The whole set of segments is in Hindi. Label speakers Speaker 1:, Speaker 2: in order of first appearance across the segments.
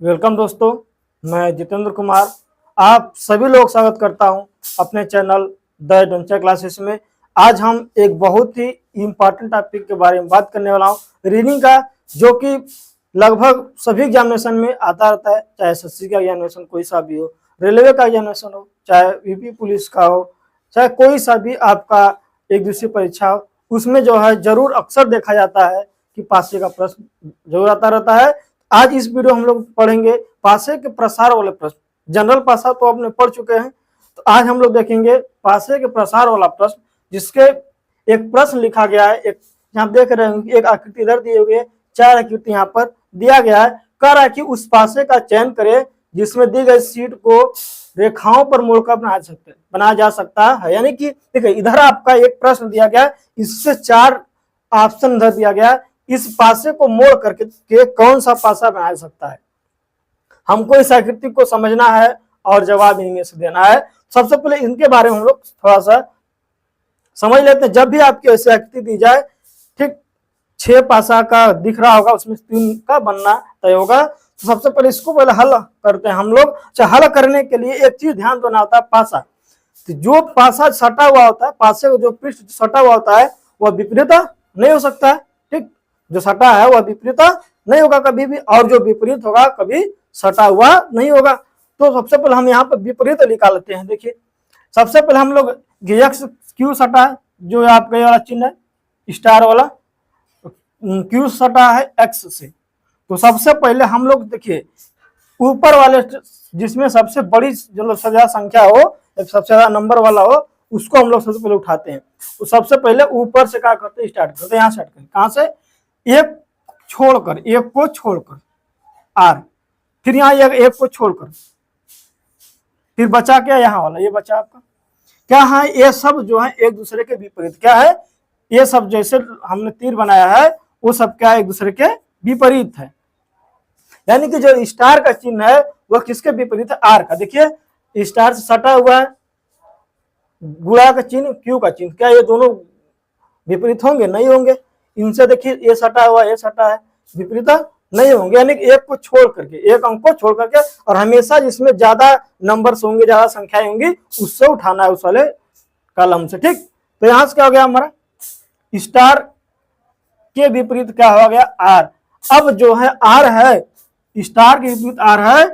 Speaker 1: वेलकम दोस्तों, मैं जितेंद्र कुमार आप सभी लोग स्वागत करता हूं अपने चैनल द एडवेंचर क्लासेस में। आज हम एक बहुत ही इम्पोर्टेंट टॉपिक के बारे में बात करने वाला हूं, रीडिंग का, जो कि लगभग सभी एग्जामिनेशन में आता रहता है, चाहे एसएससी का एग्जामिनेशन कोई सा भी हो, रेलवे का एग्जामिनेशन हो, चाहे यूपी पुलिस का हो, चाहे कोई सा भी आपका एक दूसरी परीक्षा हो, उसमें जो है जरूर अक्सर देखा जाता है कि पासे का प्रश्न जरूर आता रहता है। आज इस वीडियो हम लोग पढ़ेंगे पासे के प्रसार वाले प्रश्न। जनरल पासा तो आपने पढ़ चुके हैं, तो आज हम लोग देखेंगे पासे के प्रसार वाला प्रश्न, जिसके एक प्रश्न लिखा गया है। एक यहाँ देख रहे हैं, एक आकृति इधर दी हुई है, 4 आकृति यहाँ पर दिया गया है। कह रहा है कि उस पासे का चयन करें जिसमें दी गई शीट को रेखाओं पर मोड़कर बनाया जा सकता है। यानी कि देखिए, इधर आपका एक प्रश्न दिया गया है, इससे 4 ऑप्शन इधर दिया गया है। इस पासे को मोड़ करके के कौन सा पासा बना सकता है, हमको इस आकृति को समझना है और जवाब इनमें से देना है। सबसे पहले इनके बारे में हम लोग थोड़ा सा समझ लेते हैं। जब भी आपकी ऐसी आकृति दी जाए, ठीक 6 पासा का दिख रहा होगा, उसमें 3 का बनना तय होगा। तो सबसे पहले इसको पहले हल करते हैं हम लोग। हल करने के लिए एक चीज ध्यान देना होता है, पासा। तो जो पासा सटा हुआ होता है, पासे को जो पृष्ठ सटा हुआ होता है, वह विपरीत नहीं हो सकता है। ठीक, जो सटा है वह विपरीत नहीं होगा कभी भी, और जो विपरीत होगा कभी सटा हुआ नहीं होगा। तो सबसे पहले हम यहाँ पर विपरीत निकाल लेते हैं। देखिए, सबसे पहले हम लोग एक्स क्यू सटा है, जो आपका ये वाला चिन्ह है स्टार वाला, क्यू सटा है एक्स से। तो सबसे पहले हम लोग देखिए, ऊपर वाले जिसमें सबसे बड़ी जो सबसे ज्यादा संख्या हो, सबसे ज्यादा नंबर वाला हो, उसको हम लोग सबसे पहले उठाते हैं। तो सबसे पहले ऊपर से क्या करते हैं, स्टार्ट करते हैं। यहाँ स्टार्ट करें, कहाँ से, एक छोड़कर, एक को छोड़कर आर, फिर यहाँ एक को छोड़कर, फिर बचा क्या, यहाँ वाला, ये बचा आपका क्या है, ये सब जो है एक दूसरे के विपरीत क्या है, ये सब जैसे हमने तीर बनाया है वो सब क्या है, एक दूसरे के विपरीत है। यानी कि जो स्टार का चिन्ह है वह किसके विपरीत है, आर का। देखिए, स्टार से सटा हुआ है, गुणा का चिन्ह, क्यू का चिन्ह, क्या ये दोनों विपरीत होंगे, नहीं होंगे। इनसे देखिए, ये सटा हुआ, ये सटा है, विपरीत नहीं होंगे। यानी कि एक को छोड़ करके, एक अंक को छोड़ करके, और हमेशा जिसमें ज्यादा नंबर्स होंगे, ज्यादा संख्याएं होंगी, उससे उठाना है, उस वाले कॉलम से। ठीक, तो यहां से क्या हो गया हमारा, स्टार के विपरीत क्या हो गया, आर। अब जो है आर है, स्टार के विपरीत आर है,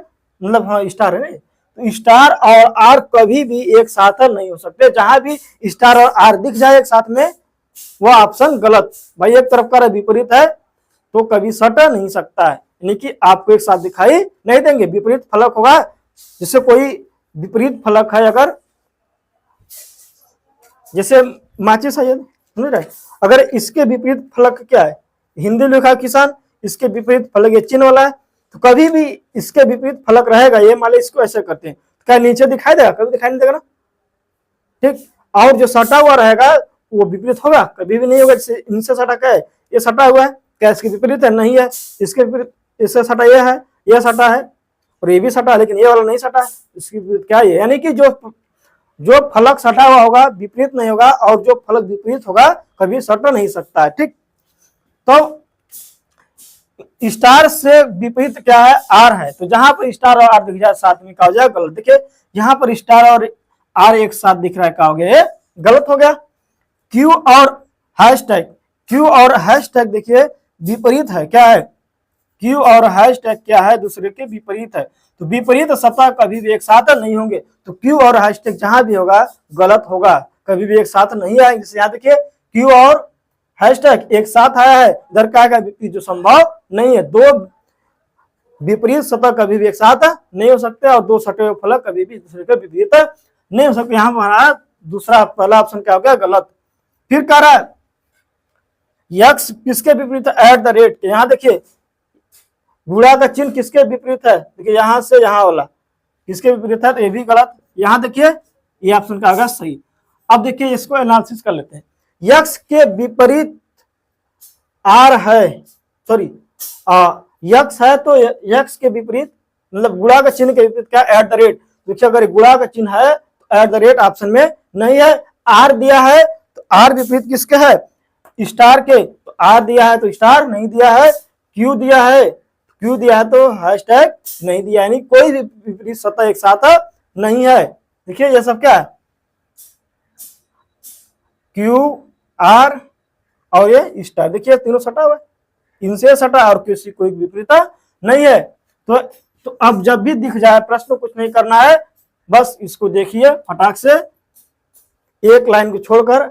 Speaker 1: मतलब हाँ स्टार है, तो स्टार और आर कभी भी एक साथ नहीं हो सकते। जहां भी स्टार और आर दिख जाए एक साथ में, वह ऑप्शन गलत। भाई एक तरफ का विपरीत है तो कभी सट नहीं सकता है, यानी कि आपको एक साथ दिखाई नहीं देंगे, विपरीत फलक होगा। जैसे कोई विपरीत फलक है, अगर जैसे माचिस है, समझ रहे, अगर इसके विपरीत फलक क्या है, हिंदी लिखा किसान, इसके विपरीत फलक ये चिन्ह वाला है, तो कभी भी इसके विपरीत फलक रहेगा। ये मान लो इसको ऐसे करते हैं, तो क्या नीचे दिखाई देगा, कभी दिखाई नहीं देगा ना। ठीक, और जो सटा हुआ रहेगा वो विपरीत होगा, कभी भी नहीं होगा। जैसे इनसे सटा क्या है, ये सटा हुआ है, क्या इसके विपरीत है, नहीं है। इसके विपरीत, इससे सटा ये है, ये सटा है, और ये भी सटा है, लेकिन ये वाला नहीं सटा है, इसकी विपरीत क्या है। यानी कि जो फलक सटा हुआ होगा विपरीत नहीं होगा, और जो फलक विपरीत होगा कभी सट नहीं सकता है। ठीक, तो स्टार से विपरीत क्या है, आर है। तो जहां पर स्टार और आर दिख जाए साथ में, क्या हो जाए, गलत। देखिए, यहाँ पर स्टार और आर एक साथ दिख रहा है, क्या हो गया, गलत हो गया। क्यू और हैशटैग, क्यू और हैशटैग देखिए विपरीत है, क्या है, क्यू और हैशटैग क्या है, दूसरे के विपरीत है। तो विपरीत सतह कभी भी एक साथ नहीं होंगे, तो क्यू और हैशटैग जहां भी होगा गलत होगा, कभी भी एक साथ नहीं आएंगे। जैसे यहाँ देखिए, क्यू और हैशटैग एक साथ आया है, इधर क्या आएगा, विपरीत, जो संभव नहीं है। दो विपरीत सतह कभी भी एक साथ नहीं हो सकते, और दो सटे हुए फलक कभी भी दूसरे के विपरीत नहीं हो सकते। यहाँ हमारा दूसरा पहला ऑप्शन क्या हो गया, गलत। फिर कह रहा है यक्स किसके विपरीत है, एट द रेट के। यहाँ देखिए, गुणा का चिन्ह किसके विपरीत है, देखिए यहां से यहाँ वाला किसके विपरीत है, तो ये भी गलत। यहाँ देखिए, ये ऑप्शन का होगा सही। अब देखिए, इसको एनालिसिस कर लेते हैं। यक्स के विपरीत आर है, सॉरी यक्स है, तो यक्स के विपरीत मतलब गुणा का चिन्ह के विपरीत क्या, एट द रेट। देखिए, अगर गुणा का चिन्ह है तो एट द रेट ऑप्शन में नहीं है। आर दिया है तो आर विपरीत किसके है, स्टार के, तो आर दिया है तो स्टार नहीं दिया है। क्यू दिया है, क्यू दिया है तो हैशटैग नहीं दिया, यानी कोई भी विपरीत सतह एक साथ नहीं है। देखिए ये सब क्या है, क्यू आर और ये स्टार, देखिए तीनों सटा हुआ है, इनसे सटा और किसी कोई विपरीतता नहीं है। तो अब जब भी दिख जाए प्रश्न कुछ नहीं करना है, बस इसको देखिए फटाक से, एक लाइन को छोड़कर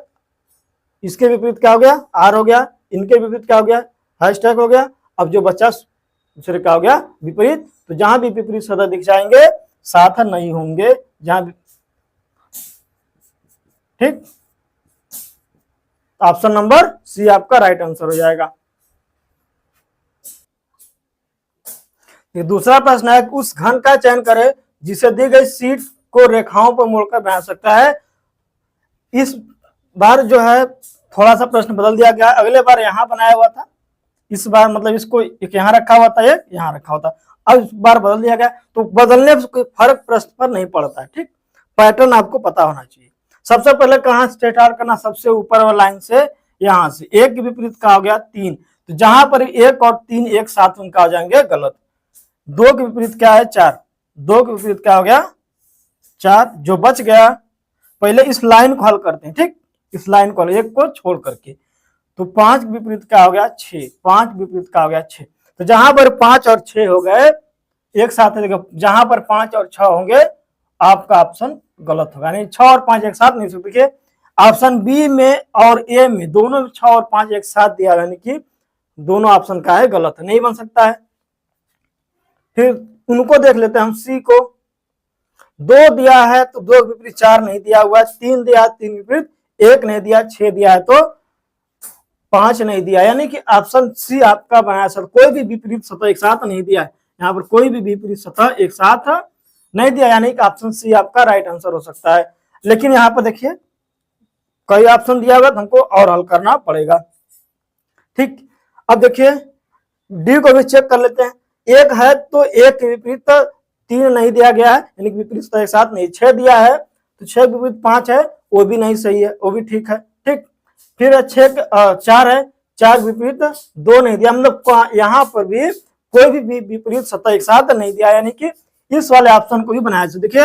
Speaker 1: इसके विपरीत क्या हो गया, आर हो गया, इनके विपरीत क्या हो गया, हैशटैग हो गया। अब जो बच्चा दूसरे क्या हो गया, विपरीत। तो जहां भी विपरीत सतह दिख जाएंगे साथ नहीं होंगे, जहां भी, ठीक। ऑप्शन नंबर सी आपका राइट आंसर हो जाएगा। ये दूसरा प्रश्न है, उस घन का चयन करें जिसे दी गई शीट को रेखाओं पर मोड़कर बना सकता है। इस बार जो है थोड़ा सा प्रश्न बदल दिया गया, अगले बार यहां बनाया हुआ था, इस बार मतलब इसको एक यहां रखा हुआ था, एक यहां रखा हुआ था, अब इस बार बदल दिया गया। तो बदलने से कोई फर्क प्रश्न पर नहीं पड़ता है, ठीक। पैटर्न आपको पता होना चाहिए। सबसे पहले कहां से स्टार्ट करना, सबसे ऊपर वाला लाइन से, यहां से। एक के विपरीत का हो गया 3, तो जहां पर 1 और 3 एक साथ उनका हो जाएंगे गलत। 2 के विपरीत क्या है 4, 2 के विपरीत क्या हो गया 4, जो बच गया। पहले इस लाइन को हल करते हैं, ठीक, इस लाइन को, एक को छोड़ करके। तो 5 के विपरीत क्या हो गया 6, 5 के विपरीत क्या हो गया 6। तो जहां पर 5 और 6 हो गए एक साथ, जहां पर 5 और 6 होंगे आपका ऑप्शन गलत होगा, नहीं 6 और 5 एक साथ नहीं। देखिए ऑप्शन बी में और ए में दोनों में 6 और 5 एक साथ दिया, यानी कि दोनों ऑप्शन का है गलत, नहीं बन सकता है। फिर उनको देख लेते हैं हम, सी को 2 दिया है तो 2 के विपरीत 4 नहीं दिया हुआ है, 3 दिया है 3 के विपरीत 1 नहीं दिया, 6 दिया है तो 5 नहीं दिया, यानी कि ऑप्शन सी आपका बनाया सर, कोई भी विपरीत सतह एक साथ नहीं दिया है, यहाँ पर कोई भी विपरीत सतह एक साथ नहीं दिया, यानी कि ऑप्शन सी आपका राइट आंसर हो सकता है। लेकिन यहाँ पर देखिए कई ऑप्शन दिया हुआ, हमको और हल करना पड़ेगा, ठीक। अब देखिए डी को भी चेक कर लेते हैं, एक है तो एक के विपरीत 3 नहीं दिया गया है, यानी कि विपरीत सतह एक साथ नहीं। 6 दिया है तो 6 के विपरीत 5 है, वो भी नहीं सही है, वो भी ठीक है, ठीक। फिर 4 है, 4 विपरीत 2 नहीं दिया, मतलब यहाँ पर भी कोई भी विपरीत सतह एक साथ नहीं दिया, यानी कि इस वाले ऑप्शन को भी बनाया। देखिए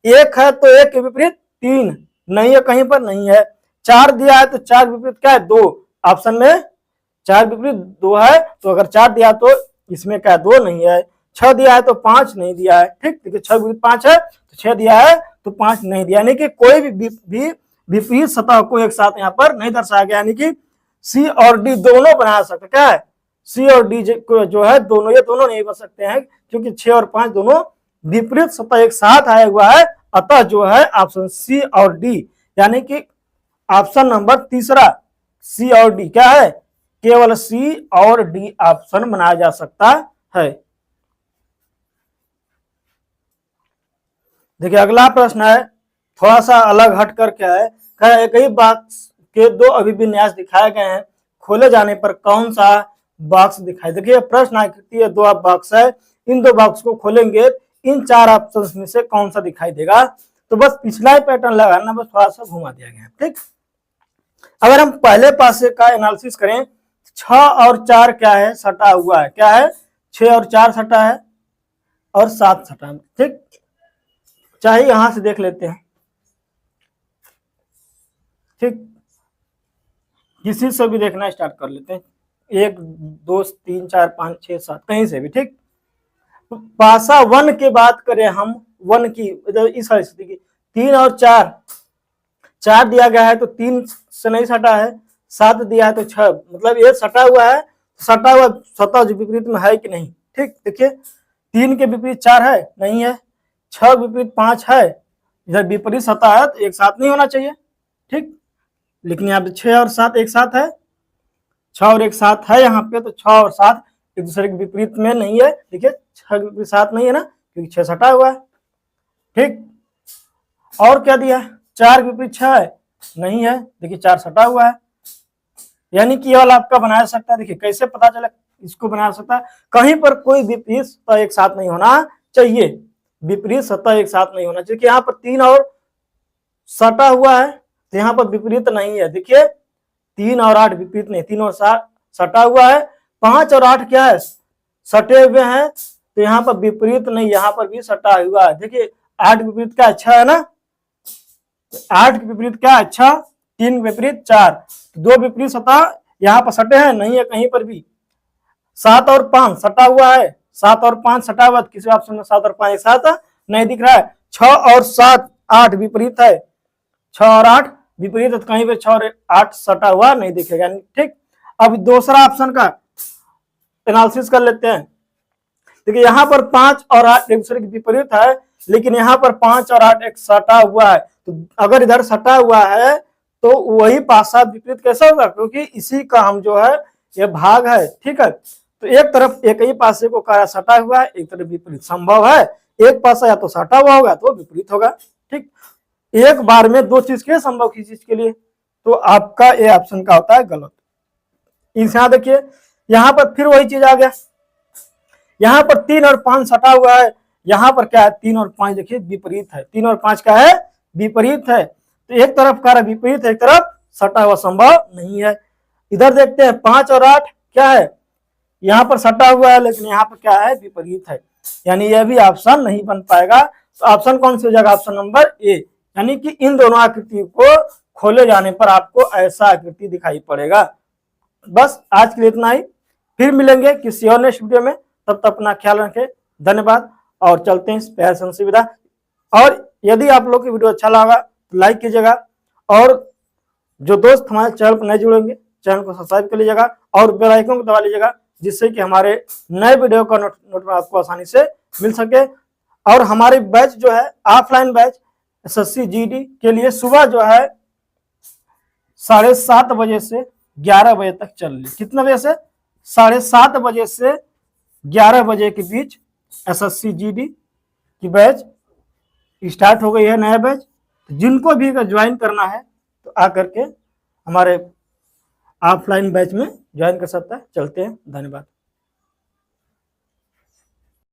Speaker 1: एक है तो एक के विपरीत 3 नहीं है, कहीं पर नहीं है। 4 दिया है तो 4 विपरीत क्या है 2, ऑप्शन में 4 विपरीत 2 है, तो अगर 4 दिया तो इसमें क्या 2 नहीं है। 6 दिया है तो 5 नहीं दिया है, ठीक। देखिए 6 विपरीत 5 है तो 6 दिया है तो 5 नहीं दिया, यानी कि कोई भी विपरीत सतह को एक साथ यहाँ पर नहीं दर्शाया गया, यानी कि सी और डी दोनों बना सकते, क्या है सी और डी जो है दोनों, ये दोनों नहीं बन सकते हैं, क्योंकि 6 और 5 दोनों विपरीत सतह एक साथ आया हुआ है। अतः जो है ऑप्शन सी और डी, यानी कि ऑप्शन नंबर तीसरा सी और डी क्या है, केवल सी और डी ऑप्शन बनाया जा सकता है। देखिए अगला प्रश्न है, थोड़ा सा अलग हट कर क्या है, एक ही बॉक्स के 2 अभिविन्यास दिखाए गए हैं, खोले जाने पर कौन सा बॉक्स दिखाई। देखिए प्रश्न आकृति है, 2 बॉक्स है, इन 2 बॉक्स को खोलेंगे, इन 4 ऑप्शन में से कौन सा दिखाई देगा। तो बस पिछला ही पैटर्न लगाना, बस थोड़ा सा घुमा दिया गया है, ठीक। अगर हम पहले पासे का एनालिसिस करें, 6 और 4 क्या है सटा हुआ है, क्या है 6 और 4 सटा है और 7 सटा है, ठीक। चाहे यहां से देख लेते हैं, ठीक, किसी से भी देखना स्टार्ट कर लेते हैं, 1 2 3 4 5 6 7 कहीं से भी, ठीक। पासा 1 की बात करें हम, 1 की इस स्थिति की 3 और 4 दिया गया है तो 3 से नहीं सटा है, 7 दिया है तो 6, मतलब ये सटा हुआ है, सटा हुआ सतह जो विपरीत में है कि नहीं, ठीक। देखिए 3 के विपरीत 4 है, नहीं है, 6 विपरीत 5 है, इधर विपरीत सतह है तो एक साथ नहीं होना चाहिए, ठीक। लेकिन यहाँ पे 6 और 7 एक साथ है, 6 और 1 साथ है यहाँ पे, तो 6 और 7 एक दूसरे के विपरीत में नहीं है। देखिए 6 के विपरीत 7 नहीं है ना, क्योंकि 6 सटा हुआ है, ठीक। और क्या दिया है, 4 के विपरीत 6 है, नहीं है, देखिए 4 सटा हुआ है, यानी कि ये वाला आपका बनाया सकता है। देखिए कैसे पता चला इसको बना सकता है, कहीं पर कोई विपरीत सतह एक साथ नहीं होना चाहिए, विपरीत सतह एक साथ नहीं होना चाहिए। यहाँ पर 3 और सटा हुआ है तो यहाँ पर विपरीत नहीं है, देखिए 3 और 8 विपरीत नहीं, 3 और 7 सटा हुआ है, 5 और 8 क्या है सटे हुए हैं, तो यहाँ पर विपरीत नहीं, यहाँ पर भी सटा हुआ है। देखिए 8 के विपरीत क्या अच्छा है ना, 8 के विपरीत क्या अच्छा, 3 के विपरीत 4, 2 विपरीत सटा यहाँ पर सटे हैं, नहीं है कहीं पर भी। 7 और 5 सटा हुआ है, 7 और 5 सटा हुआ, किसी ऑप्शन में 7 और 5 एक साथ नहीं दिख रहा है। 6 और 7 8 विपरीत है, 6 और 8 विपरीत है, तो कहीं पे 6 और 8 सटा हुआ नहीं दिखेगा, ठीक। अब दूसरा ऑप्शन का एनालिसिस कर लेते हैं। देखिए यहाँ पर 5 और 8 एक दूसरे के विपरीत है, लेकिन यहाँ पर 5 और 8 एक सटा हुआ है, तो अगर इधर सटा हुआ है तो वही पासा विपरीत कैसे होगा, क्योंकि इसी का हम जो है ये भाग है, ठीक है। तो एक तरफ एक ही पासे को कार्य सटा हुआ है, एक तरफ विपरीत संभव है, एक पासा या तो सटा हुआ होगा तो विपरीत होगा, ठीक। एक बार में दो चीज के संभव की चीज के लिए, तो आपका ये ऑप्शन का होता है गलत। यहां देखिए, यहाँ पर फिर वही चीज आ गया, यहाँ पर 3 और 5 सटा हुआ है, यहाँ पर क्या है 3 और 5 देखिए विपरीत है, 3 और 5 का है विपरीत है, तो एक तरफ कार्य विपरीत है, एक तरफ सटा हुआ संभव नहीं है। इधर देखते हैं 5 और 8 क्या है, यहाँ पर सटा हुआ है लेकिन यहाँ पर क्या है विपरीत है, यानी यह भी ऑप्शन नहीं बन पाएगा। तो ऑप्शन कौन सी हो जाएगा, ऑप्शन नंबर ए, यानी कि इन दोनों आकृति को खोले जाने पर आपको ऐसा आकृति दिखाई पड़ेगा। बस आज के लिए इतना ही, फिर मिलेंगे किसी और नेक्स्ट वीडियो में, तब तक अपना ख्याल रखें, धन्यवाद। और चलते हैं इस प्यार से सुविधा। और यदि आप लोग की वीडियो अच्छा लगा तो लाइक कीजिएगा, और जो दोस्त हमारे चैनल पर नहीं जुड़ेंगे चैनल को सब्सक्राइब कर लीजिएगा और बेल आइकन को दबा लीजिएगा, जिससे कि हमारे नए वीडियो का नोटिफिकेशन आपको आसानी से मिल सके। और हमारे बैच जो है ऑफलाइन बैच SSC GD के लिए सुबह जो है 7:30 बजे से 11 बजे तक चल रही, कितने बजे से, 7:30 बजे से 11 बजे के बीच SSC GD की बैच स्टार्ट हो गई है, नया बैच। जिनको भी अगर ज्वाइन करना है तो आकर के हमारे ऑफलाइन बैच में ज्वाइन कर सकता है। चलते हैं, धन्यवाद।